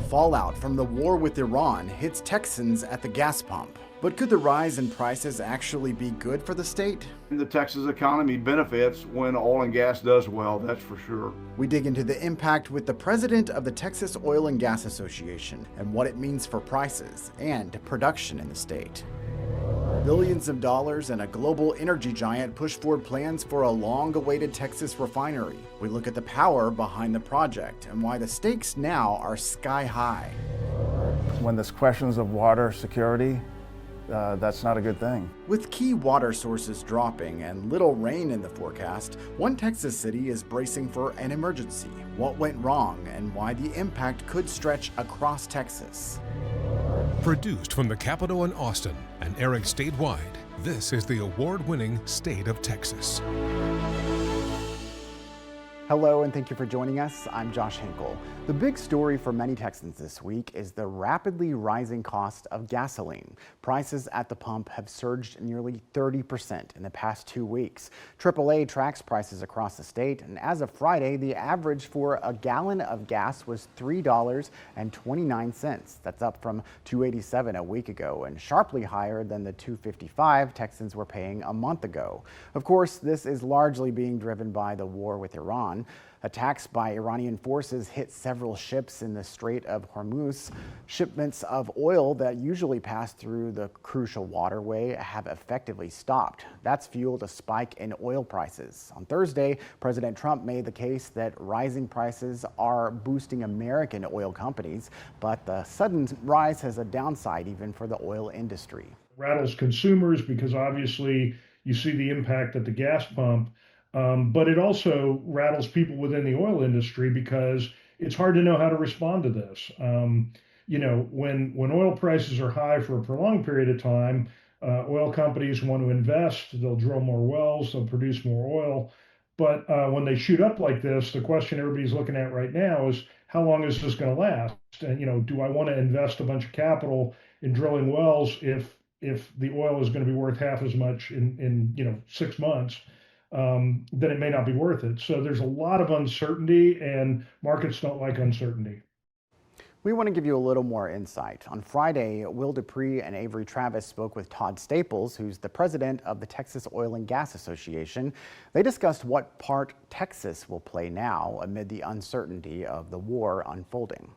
Fallout from the war with Iran hits Texans at the gas pump. But could the rise in prices actually be good for the state? The Texas economy benefits when oil and gas does well, that's for sure. We dig into the impact with the president of the Texas Oil and Gas Association and what it means for prices and production in the state. Billions of dollars and a global energy giant push forward plans for a long-awaited Texas refinery. We look at the power behind the project and why the stakes now are sky high. When there's questions of water security, that's not a good thing. With key water sources dropping and little rain in the forecast, one Texas city is bracing for an emergency. What went wrong and why the impact could stretch across Texas. Produced from the Capitol in Austin and airing statewide, this is the award-winning State of Texas. Hello and thank you for joining us. I'm Josh Hinkle. The big story for many Texans this week is the rapidly rising cost of gasoline. Prices at the pump have surged nearly 30% in the past 2 weeks. AAA tracks prices across the state, and as of Friday, the average for a gallon of gas was $3.29. That's up from $2.87 a week ago and sharply higher than the $2.55 Texans were paying a month ago. Of course, this is largely being driven by the war with Iran. Attacks by Iranian forces hit several ships in the Strait of Hormuz. Shipments of oil that usually pass through the crucial waterway have effectively stopped. That's fueled a spike in oil prices. On Thursday, President Trump made the case that rising prices are boosting American oil companies, but the sudden rise has a downside even for the oil industry. Rattles consumers because obviously you see the impact at the gas pump. But it also rattles people within the oil industry because it's hard to know how to respond to this. When oil prices are high for a prolonged period of time, oil companies want to invest, they'll drill more wells, they'll produce more oil. But when they shoot up like this, the question everybody's looking at right now is how long is this going to last? And, do I want to invest a bunch of capital in drilling wells if the oil is going to be worth half as much in 6 months? Then it may not be worth it. So there's a lot of uncertainty, and markets don't like uncertainty. We want to give you a little more insight. On Friday, Will Dupree and Avery Travis spoke with Todd Staples, who's the president of the Texas Oil and Gas Association. They discussed what part Texas will play now amid the uncertainty of the war unfolding.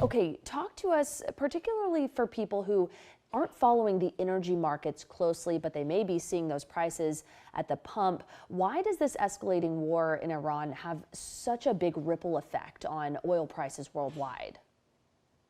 Okay, talk to us, particularly for people who aren't following the energy markets closely, but they may be seeing those prices at the pump. Why does this escalating war in Iran have such a big ripple effect on oil prices worldwide?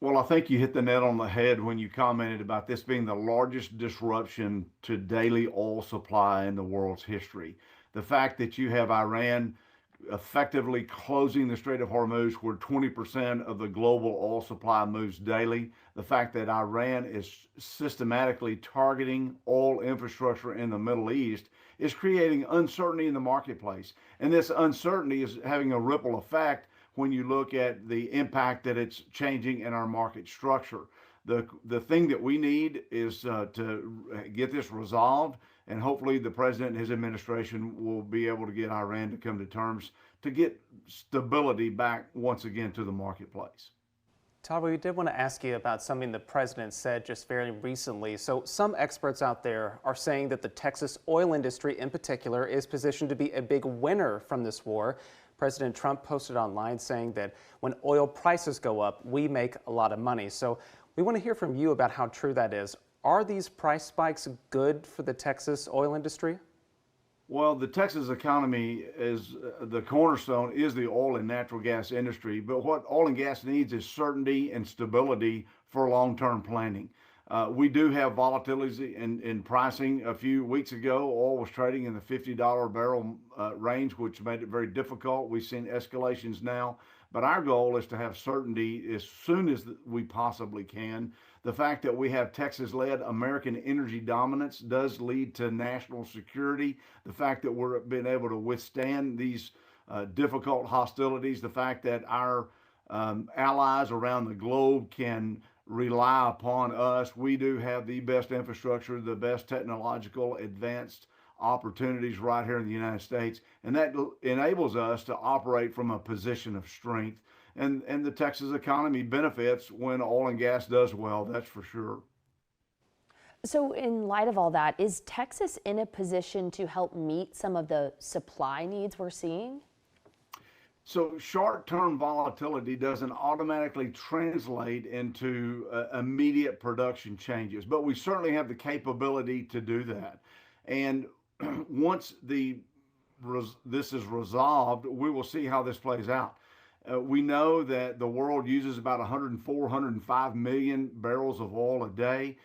Well, I think you hit the nail on the head when you commented about this being the largest disruption to daily oil supply in the world's history. The fact that you have Iran effectively closing the Strait of Hormuz, where 20% of the global oil supply moves daily. The fact that Iran is systematically targeting oil infrastructure in the Middle East is creating uncertainty in the marketplace. And this uncertainty is having a ripple effect when you look at the impact that it's changing in our market structure. The thing that we need is to get this resolved, and hopefully the president and his administration will be able to get Iran to come to terms to get stability back once again to the marketplace. Todd, we did want to ask you about something the president said just very recently. So some experts out there are saying that the Texas oil industry in particular is positioned to be a big winner from this war. President Trump posted online saying that when oil prices go up, we make a lot of money. So we want to hear from you about how true that is. Are these price spikes good for the Texas oil industry? Well, the Texas economy is the cornerstone is the oil and natural gas industry. But what oil and gas needs is certainty and stability for long-term planning. We do have volatility in pricing. A few weeks ago, oil was trading in the $50 a barrel range, which made it very difficult. We've seen escalations now. But our goal is to have certainty as soon as we possibly can. The fact that we have Texas-led American energy dominance does lead to national security. The fact that we're being able to withstand these difficult hostilities, the fact that our allies around the globe can rely upon us. We do have the best infrastructure, the best technological advanced opportunities right here in the United States, and that enables us to operate from a position of strength. and the Texas economy benefits when oil and gas does well, that's for sure. So in light of all that, is Texas in a position to help meet some of the supply needs we're seeing? So short-term volatility doesn't automatically translate into immediate production changes, but we certainly have the capability to do that. And once this is resolved, we will see how this plays out. We know that the world uses about 104, 105 million barrels of oil a day.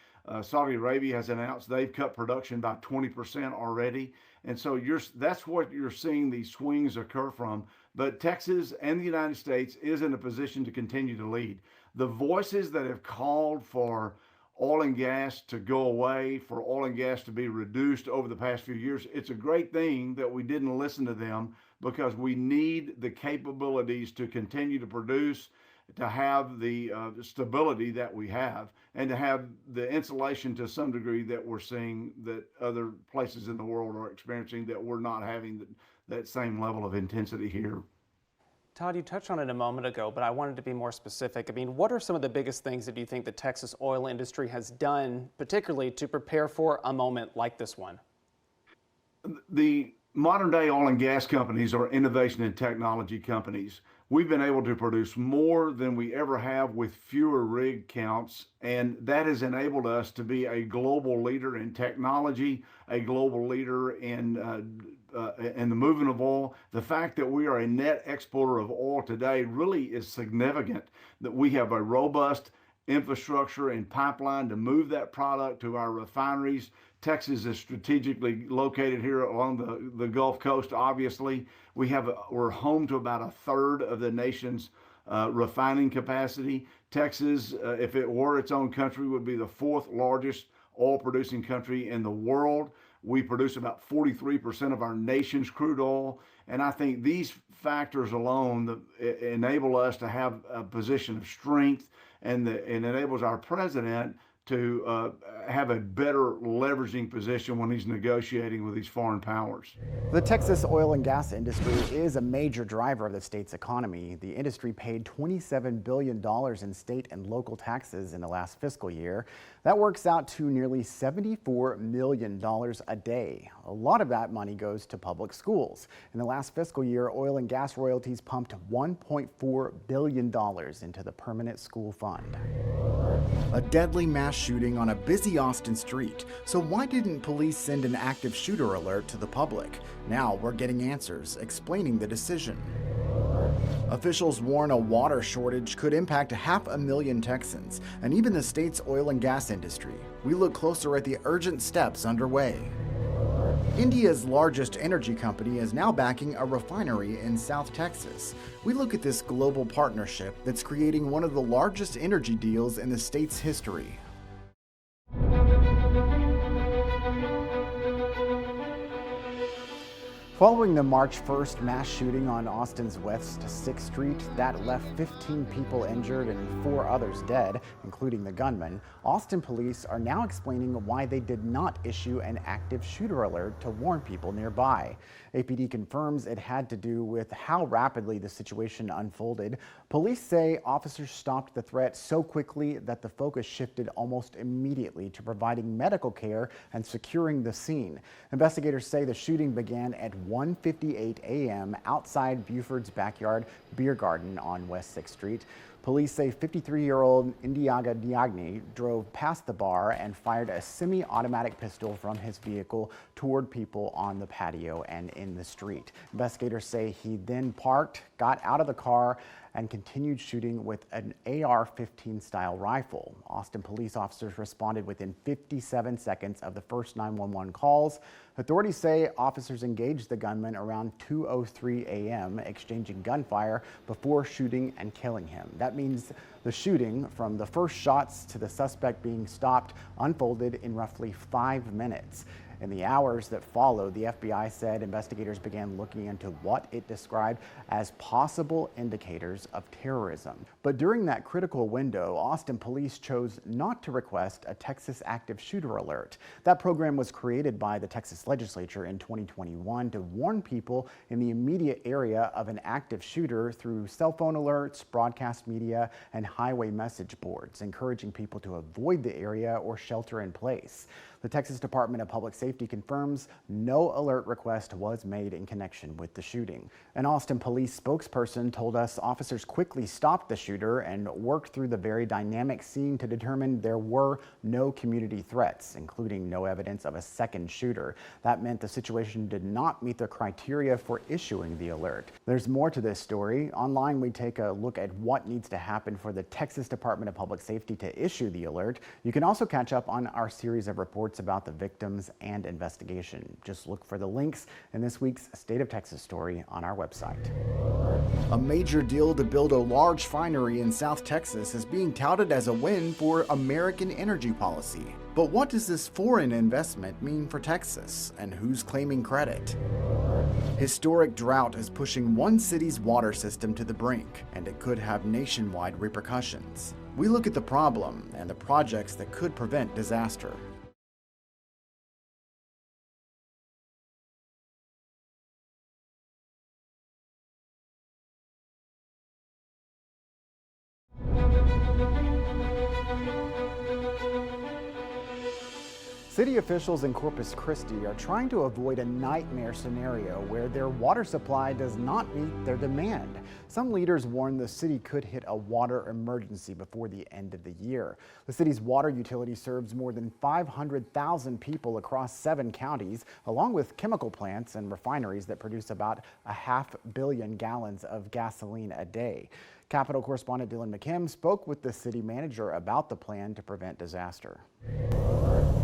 Saudi Arabia has announced they've cut production by 20% already. And so that's what you're seeing these swings occur from. But Texas and the United States is in a position to continue to lead. The voices that have called for oil and gas to go away, for oil and gas to be reduced over the past few years, it's a great thing that we didn't listen to them, because we need the capabilities to continue to produce, to have the stability that we have, and to have the insulation to some degree that we're seeing that other places in the world are experiencing, that we're not having that same level of intensity here. Todd, you touched on it a moment ago, but I wanted to be more specific. I mean, what are some of the biggest things that you think the Texas oil industry has done, particularly to prepare for a moment like this one? The modern day oil and gas companies are innovation and technology companies. We've been able to produce more than we ever have with fewer rig counts, and that has enabled us to be a global leader in technology, a global leader in the movement of oil. The fact that we are a net exporter of oil today really is significant, that we have a robust infrastructure and pipeline to move that product to our refineries. Texas is strategically located here along the Gulf Coast, obviously. We're home to about a third of the nation's refining capacity. Texas, if it were its own country, would be the fourth largest oil producing country in the world. We produce about 43% of our nation's crude oil. And I think these factors alone enable us to have a position of strength, and enables our president to have a better leveraging position when he's negotiating with these foreign powers. The Texas oil and gas industry is a major driver of the state's economy. The industry paid $27 billion in state and local taxes in the last fiscal year. That works out to nearly $74 million a day. A lot of that money goes to public schools. In the last fiscal year, oil and gas royalties pumped $1.4 billion into the permanent school fund. A deadly mass shooting on a busy Austin street. So why didn't police send an active shooter alert to the public? Now we're getting answers explaining the decision. Officials warn a water shortage could impact 500,000 Texans and even the state's oil and gas industry. We look closer at the urgent steps underway. India's largest energy company is now backing a refinery in South Texas. We look at this global partnership that's creating one of the largest energy deals in the state's history. Following the March 1st mass shooting on Austin's West 6th Street that left 15 people injured and 4 others dead, including the gunman, Austin police are now explaining why they did not issue an active shooter alert to warn people nearby. APD confirms it had to do with how rapidly the situation unfolded. Police say officers stopped the threat so quickly that the focus shifted almost immediately to providing medical care and securing the scene. Investigators say the shooting began at 1:58 a.m. outside Buford's Backyard Beer Garden on West 6th Street. Police say 53-year-old Indiaga Diagni drove past the bar and fired a semi-automatic pistol from his vehicle toward people on the patio and in the street. Investigators say he then parked, got out of the car, and continued shooting with an AR-15 style rifle. Austin police officers responded within 57 seconds of the first 911 calls. Authorities say officers engaged the gunman around 2:03 a.m., exchanging gunfire before shooting and killing him. That means the shooting, from the first shots to the suspect being stopped, unfolded in roughly 5 minutes. In the hours that followed, the FBI said investigators began looking into what it described as possible indicators of terrorism. But during that critical window, Austin police chose not to request a Texas active shooter alert. That program was created by the Texas legislature in 2021 to warn people in the immediate area of an active shooter through cell phone alerts, broadcast media, and highway message boards, encouraging people to avoid the area or shelter in place. The Texas Department of Public Safety confirms no alert request was made in connection with the shooting. An Austin police spokesperson told us officers quickly stopped the shooter and worked through the very dynamic scene to determine there were no community threats, including no evidence of a second shooter. That meant the situation did not meet the criteria for issuing the alert. There's more to this story. Online, we take a look at what needs to happen for the Texas Department of Public Safety to issue the alert. You can also catch up on our series of reports about the victims and investigation. Just look for the links in this week's State of Texas story on our website. A major deal to build a large refinery in South Texas is being touted as a win for American energy policy. But what does this foreign investment mean for Texas, and who's claiming credit? Historic drought is pushing one city's water system to the brink, and it could have nationwide repercussions. We look at the problem and the projects that could prevent disaster. City officials in Corpus Christi are trying to avoid a nightmare scenario where their water supply does not meet their demand. Some leaders warn the city could hit a water emergency before the end of the year. The city's water utility serves more than 500,000 people across 7 counties, along with chemical plants and refineries that produce about 500 million gallons of gasoline a day. Capitol correspondent McKim spoke with the city manager about the plan to prevent disaster.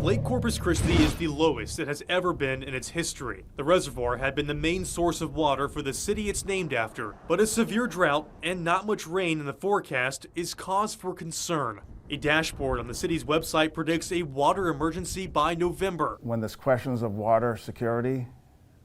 Lake Corpus Christi is the lowest it has ever been in its history. The reservoir had been the main source of water for the city it's named after, but a severe drought and not much rain in the forecast is cause for concern. A dashboard on the city's website predicts a water emergency by November. When there's questions of water security,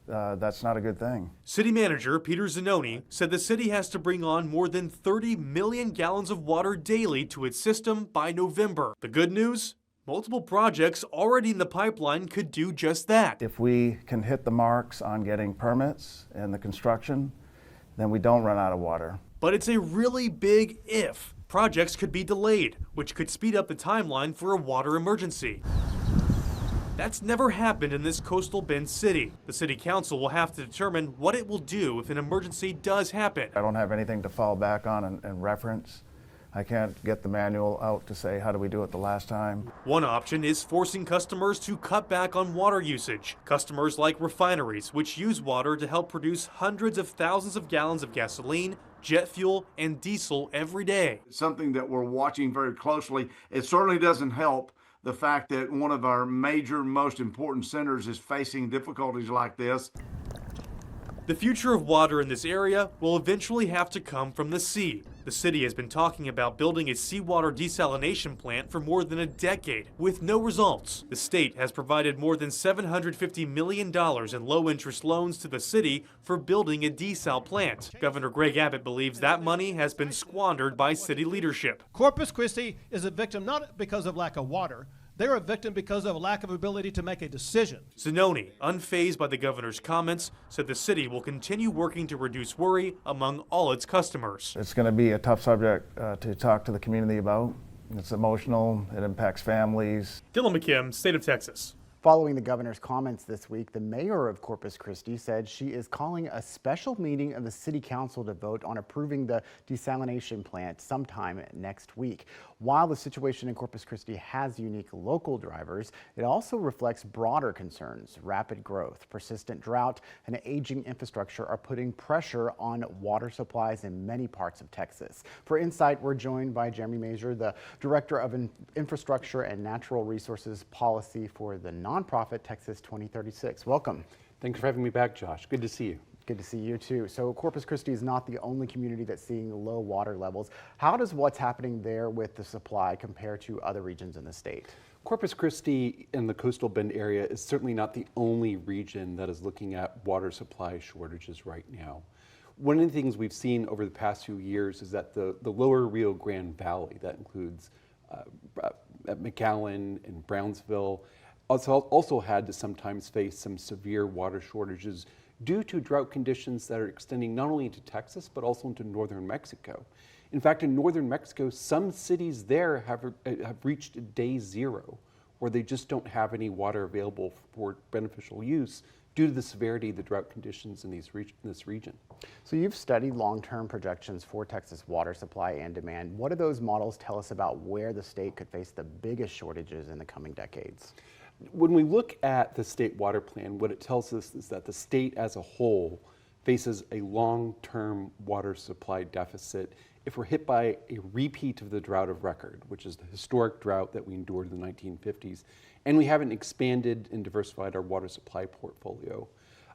that's not a good thing. City manager Peter Zanoni said the city has to bring on more than 30 million gallons of water daily to its system by November. The good news? Multiple projects already in the pipeline could do just that. If we can hit the marks on getting permits and the construction, then we don't run out of water. But it's a really big if. Projects could be delayed, which could speed up the timeline for a water emergency. That's never happened in this coastal Bend city. The city council will have to determine what it will do if an emergency does happen. I don't have anything to fall back on and reference. I can't get the manual out to say, how do we do it the last time? One option is forcing customers to cut back on water usage. Customers like refineries, which use water to help produce hundreds of thousands of gallons of gasoline, jet fuel, and diesel every day. Something that we're watching very closely. It certainly doesn't help the fact that one of our major, most important centers is facing difficulties like this. The future of water in this area will eventually have to come from the sea. The city has been talking about building a seawater desalination plant for more than a decade, with no results. The state has provided more than $750 million in low-interest loans to the city for building a desal plant. Governor Greg Abbott believes that money has been squandered by city leadership. Corpus Christi is a victim not because of lack of water. They're a victim because of a lack of ability to make a decision. Zanoni, unfazed by the governor's comments, said the city will continue working to reduce worry among all its customers. It's going to be a tough subject to talk to the community about. It's emotional, it impacts families. McKim, State of Texas. Following the governor's comments this week, the mayor of Corpus Christi said she is calling a special meeting of the city council to vote on approving the desalination plant sometime next week. While the situation in Corpus Christi has unique local drivers, it also reflects broader concerns. Rapid growth, persistent drought, and aging infrastructure are putting pressure on water supplies in many parts of Texas. For Insight, we're joined by Jeremy Mazur, the Director of Infrastructure and Natural Resources Policy for the nonprofit Texas 2036. Welcome. Thanks for having me back, Josh. Good to see you. Good to see you too. So Corpus Christi is not the only community that's seeing low water levels. How does what's happening there with the supply compare to other regions in the state? Corpus Christi and the coastal bend area is certainly not the only region that is looking at water supply shortages right now. One of the things we've seen over the past few years is that the lower Rio Grande Valley, that includes McAllen and Brownsville, also had to sometimes face some severe water shortages due to drought conditions that are extending not only into Texas, but also into northern Mexico. In fact, in northern Mexico, some cities there have reached day zero, where they just don't have any water available for beneficial use due to the severity of the drought conditions in this region. So you've studied long-term projections for Texas water supply and demand. What do those models tell us about where the state could face the biggest shortages in the coming decades? When we look at the state water plan, what it tells us is that the state as a whole faces a long-term water supply deficit if we're hit by a repeat of the drought of record, which is the historic drought that we endured in the 1950s, and we haven't expanded and diversified our water supply portfolio.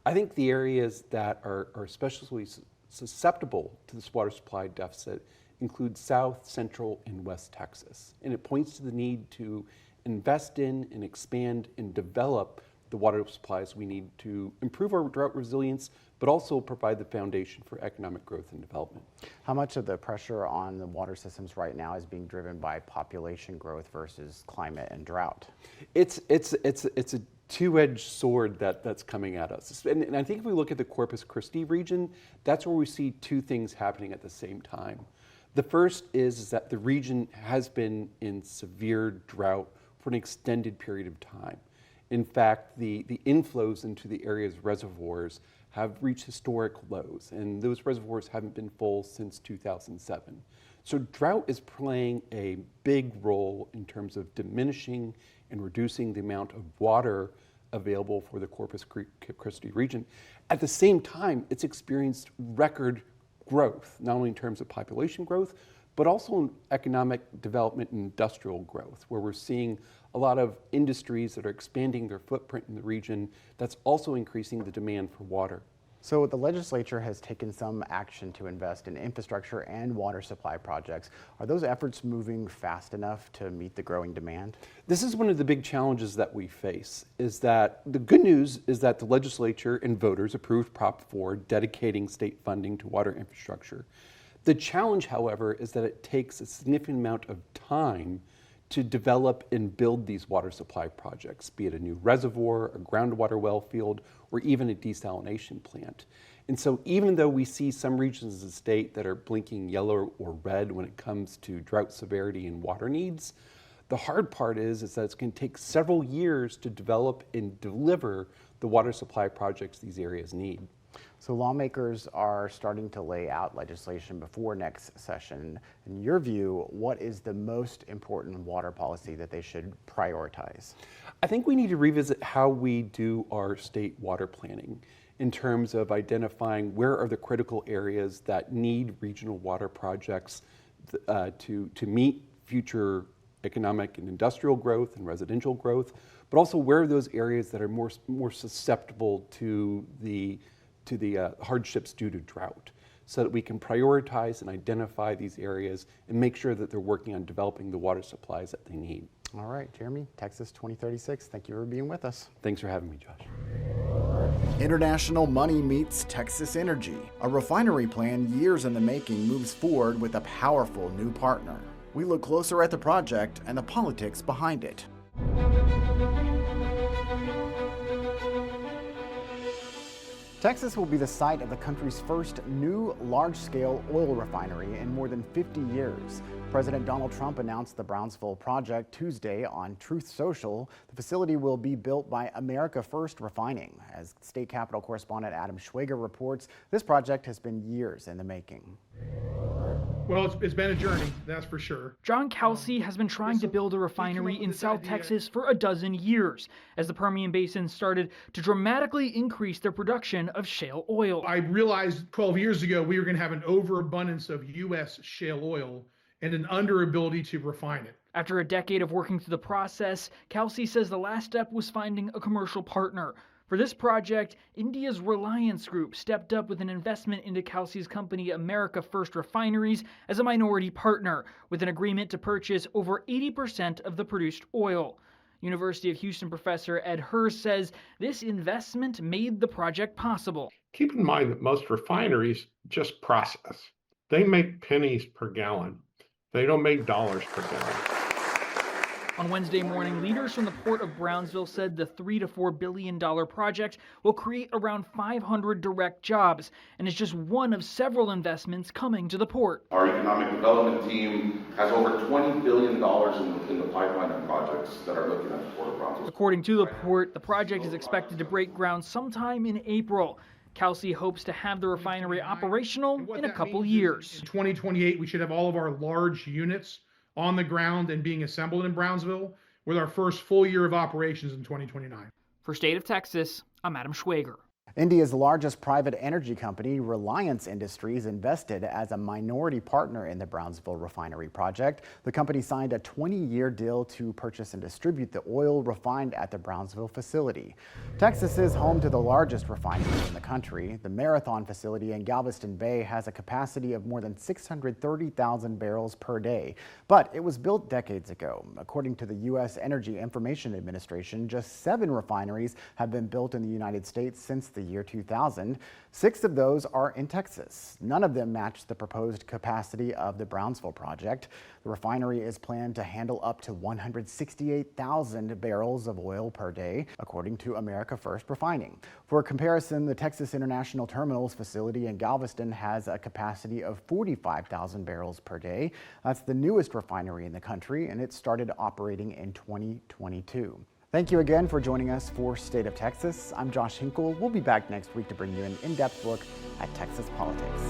I think the areas that are especially susceptible to this water supply deficit include South, Central, and West Texas. And it points to the need to invest in and expand and develop the water supplies we need to improve our drought resilience, but also provide the foundation for economic growth and development. How much of the pressure on the water systems right now is being driven by population growth versus climate and drought? It's a two-edged sword that's coming at us. And I think if we look at the Corpus Christi region, that's where we see two things happening at the same time. The first is that the region has been in severe drought for an extended period of time. In fact, the inflows into the area's reservoirs have reached historic lows, and those reservoirs haven't been full since 2007. So drought is playing a big role in terms of diminishing and reducing the amount of water available for the Corpus Christi region. At the same time, it's experienced record growth, not only in terms of population growth, but also in economic development and industrial growth, where we're seeing a lot of industries that are expanding their footprint in the region that's also increasing the demand for water. So the legislature has taken some action to invest in infrastructure and water supply projects. Are those efforts moving fast enough to meet the growing demand? This is one of the big challenges that we face, is that the good news is that the legislature and voters approved Prop 4 dedicating state funding to water infrastructure. The challenge, however, is that it takes a significant amount of time to develop and build these water supply projects, be it a new reservoir, a groundwater well field, or even a desalination plant. And so even though we see some regions of the state that are blinking yellow or red when it comes to drought severity and water needs, the hard part is that it's going to take several years to develop and deliver the water supply projects these areas need. So lawmakers are starting to lay out legislation before next session. In your view, what is the most important water policy that they should prioritize? I think we need to revisit how we do our state water planning in terms of identifying where are the critical areas that need regional water projects to meet future economic and industrial growth and residential growth, but also where are those areas that are more susceptible to the hardships due to drought, so that we can prioritize and identify these areas and make sure that they're working on developing the water supplies that they need. All right, Jeremy, Texas 2036, thank you for being with us. Thanks for having me, Josh. International money meets Texas energy. A refinery plan years in the making moves forward with a powerful new partner. We look closer at the project and the politics behind it. Texas will be the site of the country's first new large-scale oil refinery in more than 50 years. President Donald Trump announced the Brownsville project Tuesday on Truth Social. The facility will be built by America First Refining. As State Capitol correspondent Adam Schwager reports, this project has been years in the making. Well, it's been a journey, that's for sure. John Kelsey has been trying to build a refinery in South Texas for a dozen years, as the Permian Basin started to dramatically increase their production of shale oil. I realized 12 years ago we were going to have an overabundance of U.S. shale oil and an underability to refine it. After a decade of working through the process, Kelsey says the last step was finding a commercial partner. For this project, India's Reliance Group stepped up with an investment into Kelsey's company America First Refineries as a minority partner, with an agreement to purchase over 80% of the produced oil. University of Houston professor Ed Hurst says this investment made the project possible. Keep in mind that most refineries just process. They make pennies per gallon. They don't make dollars per gallon. On Wednesday morning, leaders from the Port of Brownsville said the $3 to $4 billion project will create around 500 direct jobs and is just one of several investments coming to the port. Our economic development team has over $20 billion in the pipeline of projects that are looking at the Port of Brownsville. According to the port, the project is expected to break ground sometime in April. Kelsey hopes to have the refinery operational in a couple years. In 2028, we should have all of our large units on the ground and being assembled in Brownsville, with our first full year of operations in 2029. For State of Texas, I'm Adam Schwager. India's largest private energy company, Reliance Industries, invested as a minority partner in the Brownsville refinery project. The company signed a 20-year deal to purchase and distribute the oil refined at the Brownsville facility. Texas is home to the largest refinery in the country. The Marathon facility in Galveston Bay has a capacity of more than 630,000 barrels per day, but it was built decades ago. According to the U.S. Energy Information Administration, just 7 refineries have been built in the United States since the year 2000. 6 of those are in Texas. None of them match the proposed capacity of the Brownsville project. The refinery is planned to handle up to 168,000 barrels of oil per day, according to America First Refining. For comparison, the Texas International Terminals facility in Galveston has a capacity of 45,000 barrels per day. That's the newest refinery in the country, and it started operating in 2022. Thank you again for joining us for State of Texas. I'm Josh Hinkle. We'll be back next week to bring you an in-depth look at Texas politics.